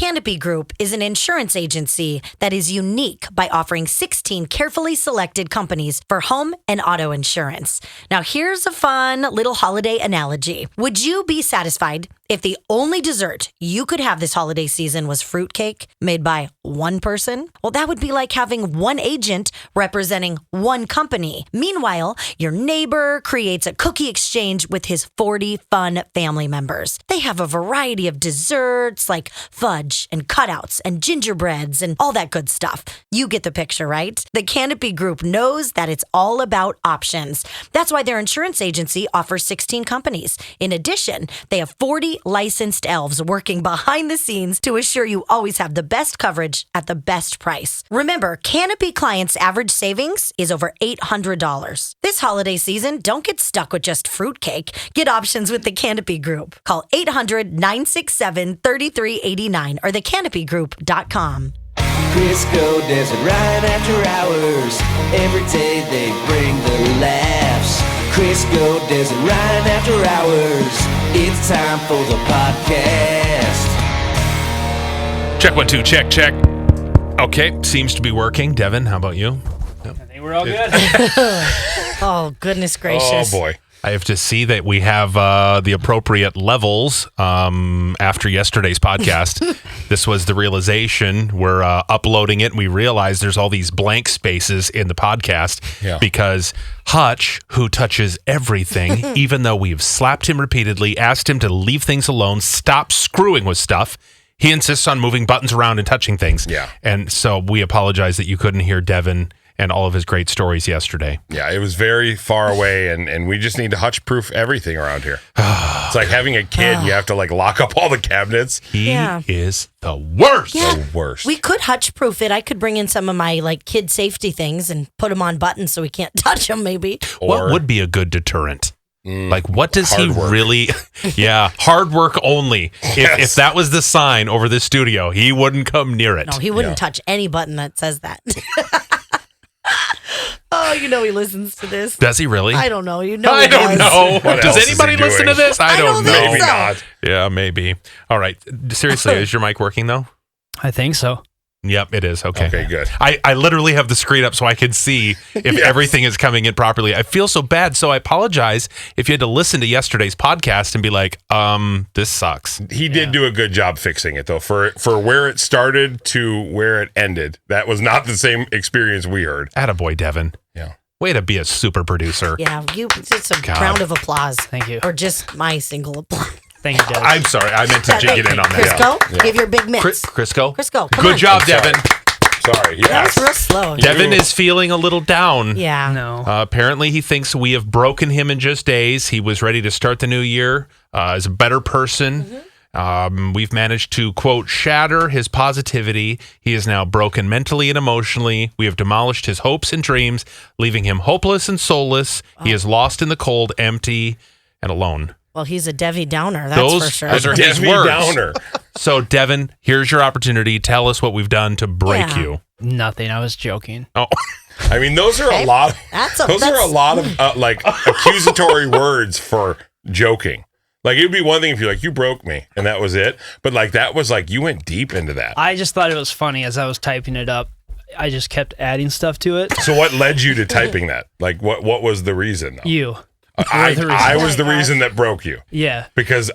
Canopy Group is an insurance agency that is unique by offering 16 carefully selected companies for home and auto insurance. Now, here's a fun little holiday analogy. Would you be satisfied if the only dessert you could have this holiday season was fruitcake made by one person? Well, that would be like having one agent representing one company. Meanwhile, your neighbor creates a cookie exchange with his 40 fun family members. They have a variety of desserts like fudge and cutouts and gingerbreads and all that good stuff. You get the picture, right? The Canopy Group knows that it's all about options. That's why their insurance agency offers 16 companies. In addition, they have 40 licensed elves working behind the scenes to assure you always have the best coverage at the best price. Remember, Canopy clients' average savings is over $800. This holiday season, don't get stuck with just fruitcake. Get options with the Canopy Group. Call 800-967-3389 or thecanopygroup.com. Crisco Desert Ryan after hours. Every day they bring the laughs. Crisco Desert Ryan after hours. It's time for the podcast. Check 1 2, check. Okay, seems to be working. Devin, how about you? I think we're all good. Oh, goodness gracious. Oh, boy. I have to see that we have the appropriate levels after yesterday's podcast. This was the realization. We're uploading it, and we realize there's all these blank spaces in the podcast because Hutch, who touches everything, even though we've slapped him repeatedly, asked him to leave things alone, stop screwing with stuff, he insists on moving buttons around and touching things. Yeah. And so we apologize that you couldn't hear Devin and all of his great stories yesterday. Yeah, it was very far away, and we just need to hutch-proof everything around here. It's like having a kid. You have to, like, lock up all the cabinets. He is the worst. Yeah. The worst. We could hutch-proof it. I could bring in some of my, like, kid safety things and put them on buttons so we can't touch them, maybe. What would be a good deterrent? Like, what does he Hard work. really... Yeah, hard work only. If that was the sign over the studio, he wouldn't come near it. No, he wouldn't touch any button that says that. Oh, you know he listens to this. Does he really? I don't know. You know I don't know. What Does else is anybody he listen to doing? this? I don't know. think Maybe so. not. Yeah, maybe. All right. Seriously, is your mic working, though? I think so. Yep, it is. Okay. Okay, good. I literally have the screen up so I can see if everything is coming in properly. I feel so bad, so I apologize if you had to listen to yesterday's podcast and be like, this sucks. He did do a good job fixing it, though. For where it started to where it ended, that was not the same experience we heard. Attaboy, Devin. Yeah. Way to be a super producer. Yeah, just a round of applause. Thank you. Or just my single applause. Thank you, Des. I'm sorry. I meant to jig it in on that. Crisco, Yeah. give your big mitts. Crisco? Crisco, come Good on. job, I'm sorry. Devin. Sorry. That Yes. was real slow. Devin is feeling a little down. Yeah. No. Apparently, he thinks we have broken him in just days. He was ready to start the new year as a better person. We've managed to, quote, shatter his positivity. He is now broken mentally and emotionally. We have demolished his hopes and dreams, leaving him hopeless and soulless. He is lost in the cold, empty, and alone. Well, he's a Debbie Downer, that's for sure. Those are his Debbie words. Downer. So, Devin, here's your opportunity. Tell us what we've done to break Yeah. you. Nothing. I was joking. Oh, I mean, those are Okay. a lot. That's Those are a lot of like accusatory words for joking. Like, it would be one thing if you're like, you broke me, and that was it. But like, that was like, you went deep into that. I just thought it was funny as I was typing it up. I just kept adding stuff to it. So what led you to typing that? Like, what was the reason? Though? You. I the reason. was the reason that broke you. Yeah. Because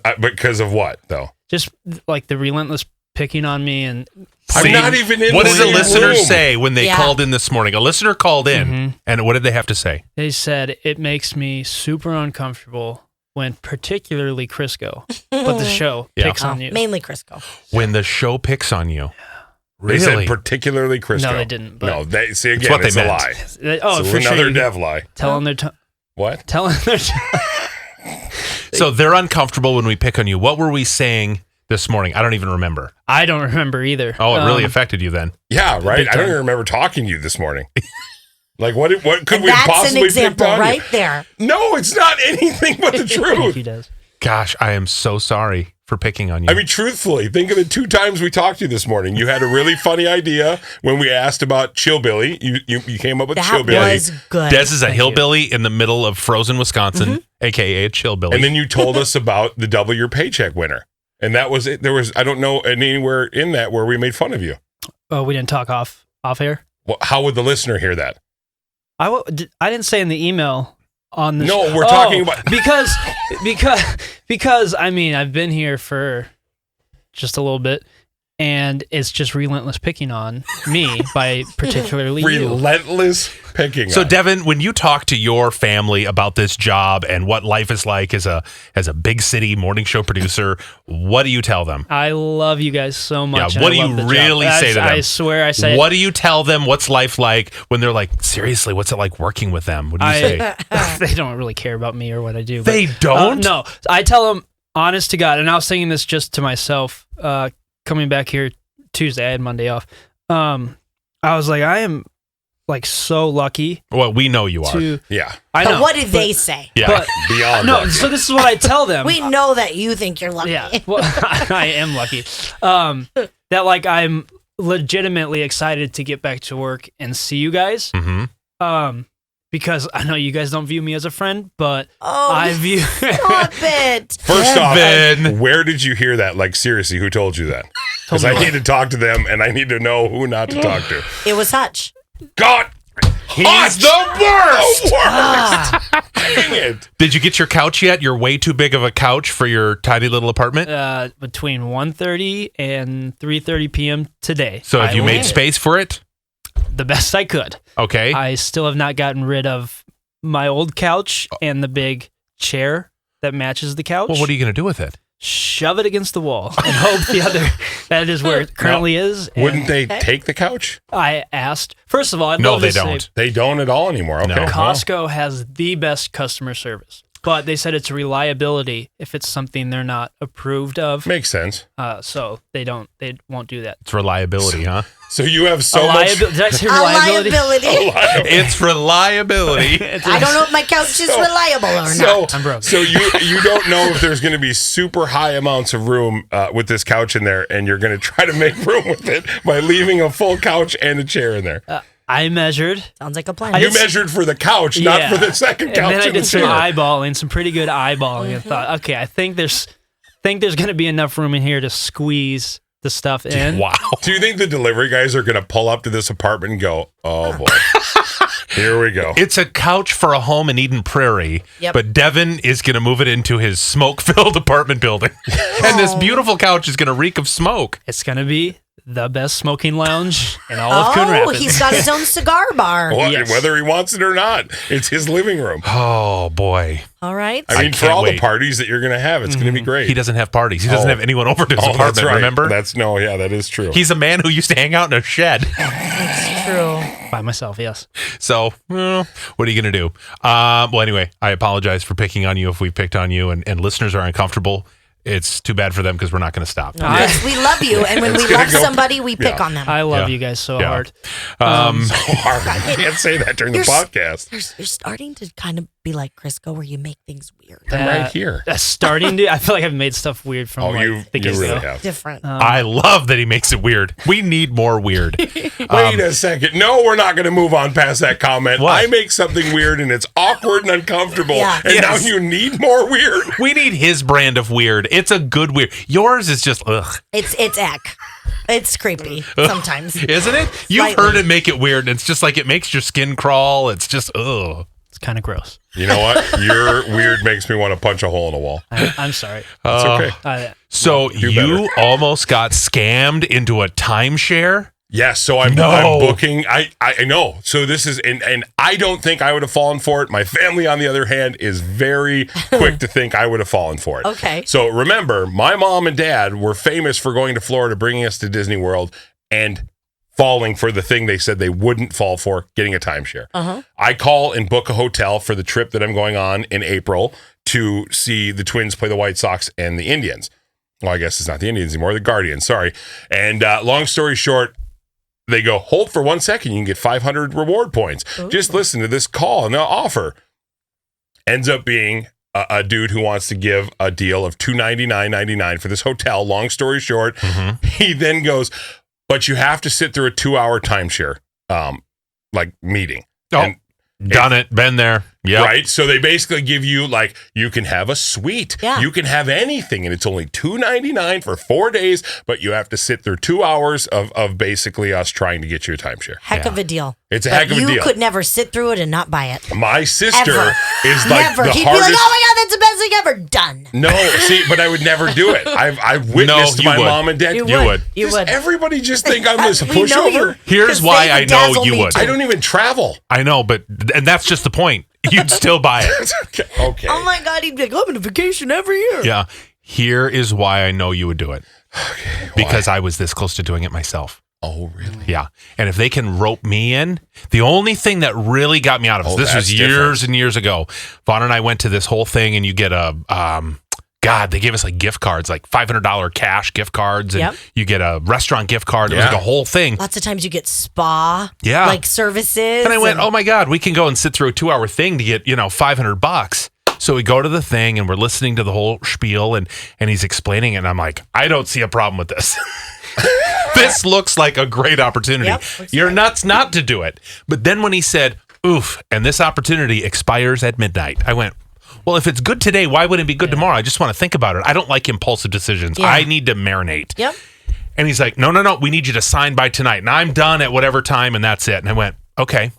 of what, though? Just like the relentless picking on me and I'm not even in What the did the same listener room. say when they Yeah. called in this morning? A listener called in, and what did they have to say? they said it makes me super uncomfortable when particularly Crisco, but the show picks on you. Mainly Crisco. When the show picks on you. They Really? said particularly Crisco. No, they didn't, but- No, they see again. It's what they it's a meant. lie. Oh, So for another sure. dev lie. Telling their What? telling their So they're uncomfortable when we pick on you. What were we saying this morning? I don't even remember. I don't remember either. Oh, it really affected you then. Yeah, right. Big I don't time. even remember talking to you this morning. Like, what could And we that's possibly an example pick on right you? there. No, it's not anything but the Thank truth. you, Des. Gosh, I am so sorry for picking on you. I mean, truthfully, think of the 2 times we talked to you this morning. You had a really funny idea when we asked about Chillbilly. You came up with That Chillbilly. was good. Des is a Thank hillbilly in the middle of frozen Wisconsin, a.k.a. a chillbilly. And then you told us about the double your paycheck winner. And that was it. There was, I don't know anywhere in that where we made fun of you. Oh, we didn't talk off air? Well, how would the listener hear that? I didn't say in the email on the No, we're talking about... because I mean, I've been here for just a little bit, and it's just relentless picking on me by particularly you. Relentless picking So on. Devin, when you talk to your family about this job and what life is like as a big city morning show producer, what do you tell them? I love you guys so much. Yeah, and what I do love you the job. really say to them? I swear I say What do you tell them? What's life like when they're like, seriously, what's it like working with them? What do you say? They don't really care about me or what I do. They don't? No, I tell them, honest to God, and I was saying this just to myself, coming back here Tuesday, I had Monday off. I was like, I am like so lucky. Well, we know you are. Yeah. I know. But what did they say? Yeah. But Beyond no, lucky. so this is what I tell them. We know that you think you're lucky. Yeah, well, I am lucky. That like I'm legitimately excited to get back to work and see you guys. Mm-hmm. Because I know you guys don't view me as a friend, but Oh, I view. stop it. First Devin. off, where did you hear that? Like, seriously, who told you that? Because me I what? need to talk to them, and I need to know who not to talk to. It was Hutch. God! He's the worst! Dang it! Did you get your couch yet? You're way too big of a couch for your tiny little apartment. Between 1:30 and 3:30 p.m. today. So have I you made landed space for it? the best I could. Okay. I still have not gotten rid of my old couch and the big chair that matches the couch. Well, what are you going to do with it? Shove it against the wall and hope the other that is where it currently is. And Wouldn't they take the couch? I asked. First of all, No, love they to say don't. They don't at all anymore. Okay. No. Costco has the best customer service, but they said it's reliability if it's something they're not approved of. Makes sense. So they won't do that. It's reliability, huh? So you have so much. Did I say A reliability? liability. It's reliability. I don't know if my couch is reliable or So, not. I'm broke. so you don't know if there's going to be super high amounts of room with this couch in there, and you're going to try to make room with it by leaving a full couch and a chair in there. I measured. Sounds like a plan. I You did s- measured for the couch, not for the second couch And then I and the did some chair. eyeballing, some pretty good eyeballing, and thought, okay, I think there's going to be enough room in here to squeeze the stuff in. Wow. Do you think the delivery guys are going to pull up to this apartment and go, "Oh boy, here we go"? It's a couch for a home in Eden Prairie, Yep. but Devin is going to move it into his smoke-filled apartment building. And this beautiful couch is going to reek of smoke. It's going to be the best smoking lounge in all of Coon Oh, Rapids. he's got his own cigar bar. Well, Yes. whether he wants it or not, it's his living room. Oh, boy. All right. I mean, for can't all wait. the parties that you're going to have, it's going to be great. He doesn't have parties. He doesn't have anyone over to his that's apartment, right. remember? That is true. He's a man who used to hang out in a shed. It's true. By myself, yes. So, what are you going to do? Well, anyway, I apologize for picking on you if we picked on you, and listeners are uncomfortable. It's too bad for them because we're not going to stop. Because we love you, and when we gonna love go- somebody, we pick yeah. on them. I love Yeah. you guys so Yeah. hard. Hard. You can't say that during the You're s- podcast. You're starting to kind of be like Crisco, where you make things weird, I'm right here. Starting to, I feel like I've made stuff weird from Oh, like you the really get-go. have. different. I love that he makes it weird. We need more weird. Wait a second. No, we're not going to move on past that comment. What? I make something weird and it's awkward and uncomfortable. Yeah. And Yes. now you need more weird. We need his brand of weird. It's a good weird. Yours is just ugh, It's eck. It's creepy sometimes. isn't it? You've Slightly. heard it make it weird. And it's just like it makes your skin crawl. It's just ugh. It's kind of gross. You know what? Your weird makes me want to punch a hole in a wall. I'm sorry. It's okay. So do you better. almost got scammed into a timeshare? Yes, so I'm No. booking. I know. So this is, and I don't think I would have fallen for it. My family, on the other hand, is very quick to think I would have fallen for it. Okay. So remember, my mom and dad were famous for going to Florida, bringing us to Disney World, and falling for the thing they said they wouldn't fall for, getting a timeshare. I call and book a hotel for the trip that I'm going on in April to see the Twins play the White Sox and the Indians. Well, I guess it's not the Indians anymore, the Guardians, sorry. And long story short, they go, hold for 1 second, you can get 500 reward points. Just listen to this call and they'll offer. Ends up being a dude who wants to give a deal of $299.99 for this hotel. Long story short, he then goes, but you have to sit through a 2-hour timeshare meeting. Oh. And Done it. Been there. Yeah. Right? So they basically give you, like, you can have a suite. Yeah. You can have anything, and it's only $2.99 for 4 days, but you have to sit through 2 hours of basically us trying to get you a timeshare. Heck of a deal. It's a But heck of a deal. You could never sit through it and not buy it. My sister Ever. is like Never. the He'd hardest. be like, oh my God, that's the best thing ever done. No, see, but I would never do it. I've witnessed you my would. mom and dad. You would. You Does would. everybody just think I'm this We know pushover? you. Here's 'Cause why they I know bedazzle you me would. too. I don't even travel. I know, and that's just the point. You'd still buy it. Okay. Oh my God, he'd be like, I'm on a vacation every year. Yeah. Here is why I know you would do it. Because I was this close to doing it myself. Oh, really? Yeah. And if they can rope me in, the only thing that really got me out of it, this was that's years different. and years ago. Vaughn and I went to this whole thing, and you get a, they gave us like gift cards, like $500 cash gift cards, and Yep. you get a restaurant gift card. It was Yeah. like a whole thing. Lots of times you get spa, Yeah. like services. And I went, oh my God, we can go and sit through a 2-hour thing to get, $500. So we go to the thing and we're listening to the whole spiel and he's explaining it. And I'm like, I don't see a problem with this. This looks like a great opportunity. Yep, looks You're great. nuts not to do it. But then when he said, oof, and this opportunity expires at midnight, I went, well, if it's good today, why wouldn't it be good tomorrow? I just want to think about it. I don't like impulsive decisions. Yeah. I need to marinate. Yep. And he's like, no, we need you to sign by tonight. And I'm done at whatever time, and that's it. And I went, okay,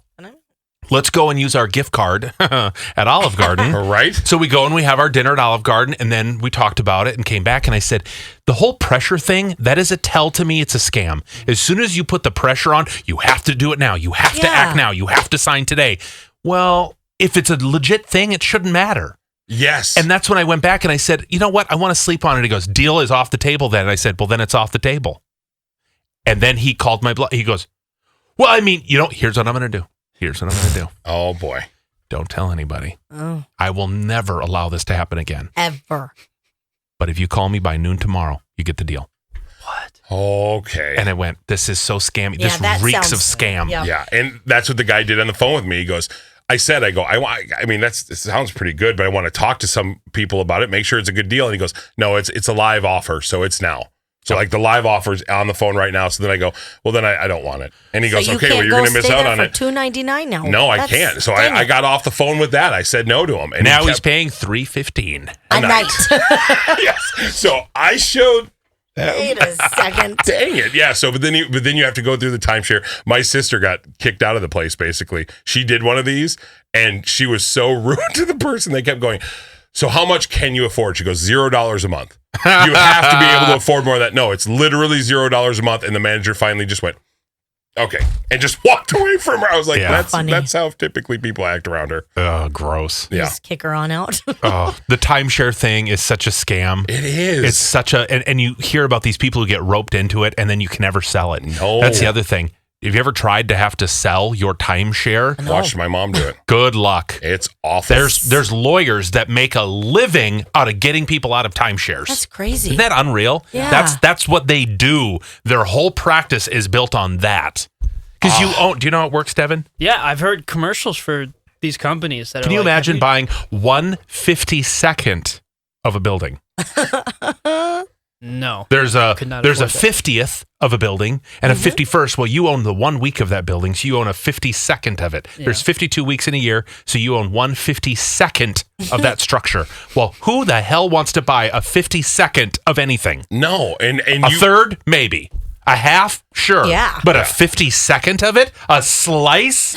let's go and use our gift card at Olive Garden. All right. So we go and we have our dinner at Olive Garden, and then we talked about it and came back, and I said, the whole pressure thing, that is a tell to me it's a scam. As soon as you put the pressure on, you have to do it now. You have to act now. You have to sign today. Well, if it's a legit thing, it shouldn't matter. Yes. And that's when I went back and I said, you know what? I want to sleep on it. He goes, deal is off the table then. And I said, well, then it's off the table. And then he called my bluff. He goes, well, I mean, here's what I'm going to do. Here's what I'm going to do. Oh, boy. Don't tell anybody. Oh, I will never allow this to happen again. ever. But if you call me by noon tomorrow, you get the deal. Okay. And I went, this is so scammy. Yeah, This that reeks sounds- of scam. yeah. Yeah, and that's what the guy did on the phone with me. He goes, it sounds pretty good, but I want to talk to some people about it, make sure it's a good deal. And he goes, no, it's a live offer, so it's now. So like the live offer's on the phone right now. So then I go, well, then I don't want it. And he goes, So you okay, well, can't you're go going to miss stay out there on for it. $2.99 now. No, I That's- can't. So dang I it. got off the phone with that. I said no to him. And Now he he's kept- paying $3.15. a night. Yes. So I showed. Wait a second. Dang it. Yeah. So, but then you have to go through the timeshare. My sister got kicked out of the place, basically. She did one of these and she was so rude to the person. They kept going, so how much can you afford? She goes, $0 a month. You have to be able to afford more than that. No, it's literally $0 a month. And the manager finally just went, okay. And just walked away from her. I was like, Yeah. that's how typically people act around her. Oh, gross. Yeah. Just kick her on out. Oh, the timeshare thing is such a scam. It is. It's such a, and you hear about these people who get roped into it and then you can never sell it. No. That's the other thing. Have you ever tried to have to sell your timeshare? Watched my mom do it. Good luck. It's awful. There's lawyers that make a living out of getting people out of timeshares. That's crazy. Isn't that unreal? Yeah. That's what they do. Their whole practice is built on that. Because you own. Do you know how it works, Devin? Yeah, I've heard commercials for these companies that Can are you like, imagine have buying 1/52nd of a building? No. There's a Could not 50th of a building and a 51st. Well, you own the 1 week of that building, so you own a 52nd of it. Yeah. There's 52 weeks in a year, so you own 1/52nd of that structure. Well, who the hell wants to buy a 52nd of anything? No. And A third, maybe. A half, sure. Yeah. But a 52nd of it? A slice?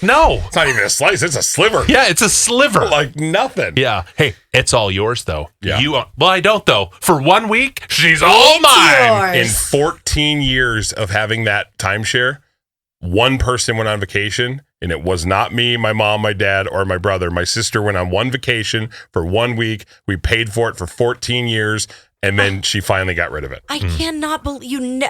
No. it's not even a slice. It's a sliver. Yeah, it's a sliver. Like nothing. Yeah. Hey, it's all yours though. Yeah. Well, I don't though. For 1 week, she's all It's mine. yours. In 14 years of having that timeshare, one person went on vacation, and it was not me, my mom, my dad, or my brother. My sister went on one vacation for 1 week. We paid for it for 14 years, and then she finally got rid of it. I cannot believe you.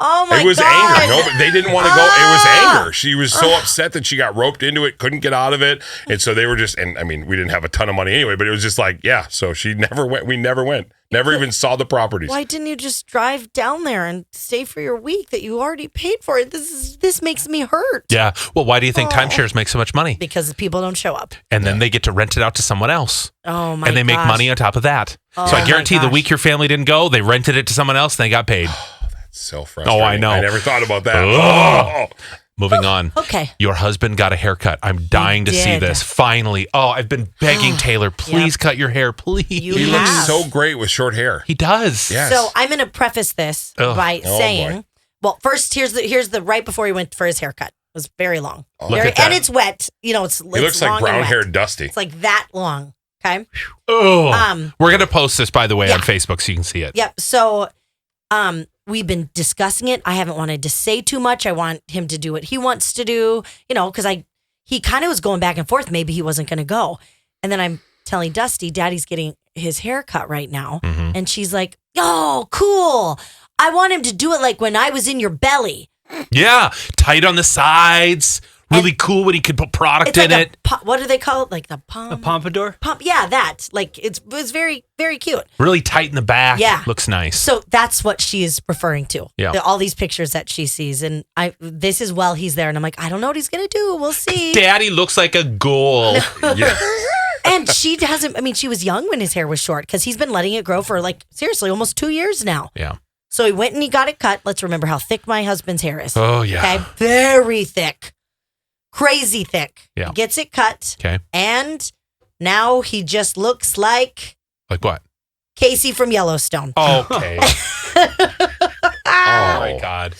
Oh my god! It was anger. No, but they didn't want to go. It was anger. She was so upset that she got roped into it, couldn't get out of it, and so they were just. And I mean, we didn't have a ton of money anyway, but it was just like, yeah. So she never went. We never went. Never even saw the properties. Why didn't you just drive down there and stay for your week that you already paid for it? This makes me hurt. Yeah. Well, why do you think timeshares make so much money? Because people don't show up. And then they get to rent it out to someone else. Oh my! And they make gosh. money on top of that. Oh so I my guarantee the gosh. week your family didn't go, they rented it to someone else and they got paid. So frustrating. Oh, I know. I never thought about that. Ugh. Oh. Moving on. Okay. Your husband got a haircut. I'm dying to see did. this. Finally. Oh, I've been begging Taylor, please cut your hair, please. You He have. looks so great with short hair. He does. Yes. So I'm going to preface this by Oh, saying, boy. well, first here's the right before he went for his haircut. It was very long. Look at that. And it's wet. You know, it's He looks like brown-haired Dusty. It's like that long. Okay. Oh. We're going to post this, by the way, Yeah. on Facebook so you can see it. Yep. So, we've been discussing it. I haven't wanted to say too much. I want him to do what he wants to do, you know, because he kind of was going back and forth. Maybe he wasn't going to go. And then I'm telling Dusty, Daddy's getting his hair cut right now. Mm-hmm. And she's like, oh, cool. I want him to do it like when I was in your belly. Yeah. Tight on the sides. Really cool when he could put product It's like in it. What do they call it? Like the pump? A pompadour? Pump. Yeah, that. Like it was very, very cute. Really tight in the back. Yeah. Looks nice. So that's what she is referring to. Yeah. All these pictures that she sees. And this is while he's there. And I'm like, I don't know what he's going to do. We'll see. Daddy looks like a ghoul. Yeah. And she hasn't, I mean, she was young when his hair was short because he's been letting it grow for like, seriously, almost 2 years now. Yeah. So he went and he got it cut. Let's remember how thick my husband's hair is. Oh, yeah. Okay. Very thick. Crazy thick. Yeah. He gets it cut. Okay. And now he just looks like Like what? Casey from Yellowstone. Okay. Oh, my God.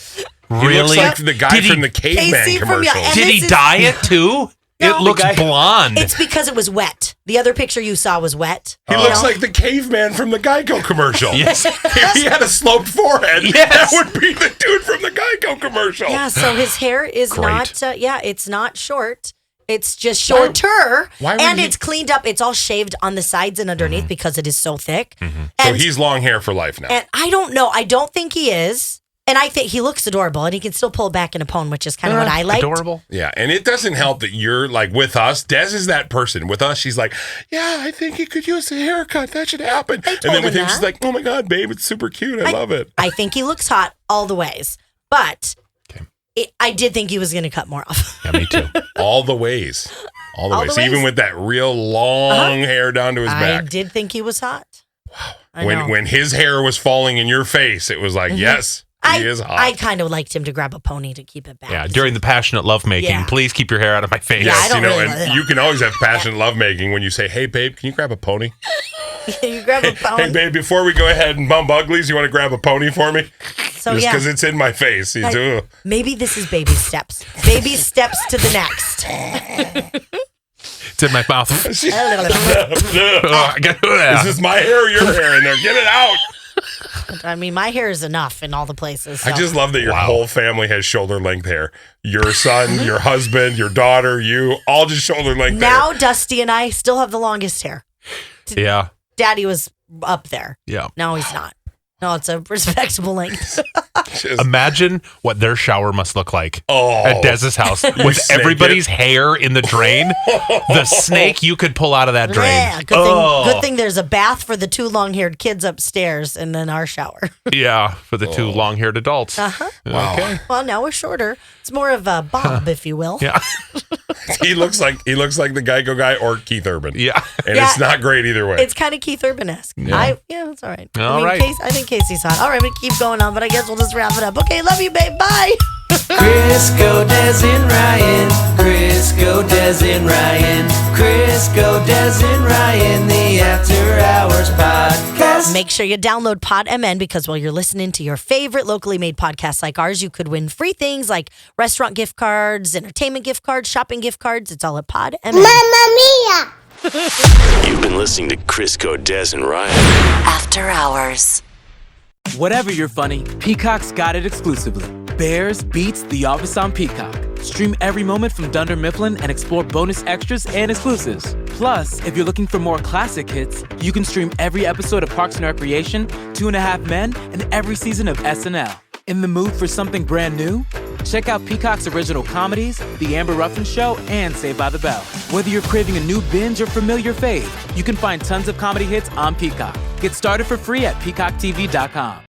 He Really? looks like the guy Did he- from the Caveman Casey from commercial. and Did this he is- dye it too? No. It looks The guy- blonde. It's because it was wet. The other picture you saw was wet. He You looks know? like the Caveman from the Geico commercial. Yes. If he had a sloped forehead, Yes. that would be the dude from the Geico commercial. Yeah, so his hair is Great. not, it's not short. It's just shorter. why would and he- it's cleaned up. It's all shaved on the sides and underneath because it is so thick. So And, he's long hair for life now. and I don't know. I don't think he is. And I think he looks adorable and he can still pull back in a pone, which is kind of what I like. Adorable. Yeah, and it doesn't help that you're like with us. Des is that person. With us, she's like, yeah, I think he could use a haircut. That should happen. I told And then with him him, she's that. like, oh my God, babe, it's super cute. I love it. I think he looks hot all the ways. But Okay. I did think he was going to cut more off. Yeah, me too. All the ways. All the All ways. the Even ways? with that real long hair down to his I back. did think he was hot. Wow. When his hair was falling in your face, it was like, yes, he is hot. I kind of liked him to grab a pony to keep it back. Yeah, during the passionate lovemaking, Yeah. please keep your hair out of my face. Yeah, I don't really and know. you can always have passionate lovemaking when you say, hey, babe, can you grab a pony? You grab a pony. Hey, babe, before we go ahead and bump uglies, you want to grab a pony for me? So Just yeah. because it's in my face. You do. Maybe this is baby steps. Baby steps to the next. It's in my mouth. This Oh, I got- is my hair or your hair in there. Get it out. I mean, my hair is enough in all the places. I so. just love that your whole family has shoulder length hair. Your son, your husband, your daughter, you, all just shoulder length Now hair. Dusty and I still have the longest hair. Yeah. Daddy was up there. Yeah. Now he's not. No, it's a respectable length. Just- Imagine what their shower must look like Oh. at Dez's house with snake everybody's hair in the drain. The snake you could pull out of that drain. Yeah, good thing there's a bath for the two long-haired kids upstairs and then our shower. Yeah, for the two long-haired adults. Uh-huh. Wow. Okay. Well, now we're shorter. It's more of a bob, if you will. Yeah. He looks like the Geico guy or Keith Urban. Yeah. And Yeah. it's not great either way. It's kind of Keith Urban-esque. Yeah. It's all right. All right. I think Casey's hot. All right, we keep going on, but I guess we'll just wrap it up. Okay, love you, babe. Bye. Crisco, Des and Ryan. Crisco, Des and Ryan. Crisco, Des and Ryan. The After Hours Podcast. Make sure you download Pod MN because while you're listening to your favorite locally made podcasts like ours, you could win free things like restaurant gift cards, entertainment gift cards, shopping gift cards. It's all at Pod MN. Mamma mia! You've been listening to Crisco, Des, and Ryan. After Hours. Whatever you're funny, Peacock's got it exclusively. Bears beats The Office on Peacock. Stream every moment from Dunder Mifflin and explore bonus extras and exclusives. Plus, if you're looking for more classic hits, you can stream every episode of Parks and Recreation, 2.5 Men, and every season of SNL. In the mood for something brand new? Check out Peacock's original comedies, The Amber Ruffin Show, and Saved by the Bell. Whether you're craving a new binge or familiar fave, you can find tons of comedy hits on Peacock. Get started for free at peacocktv.com.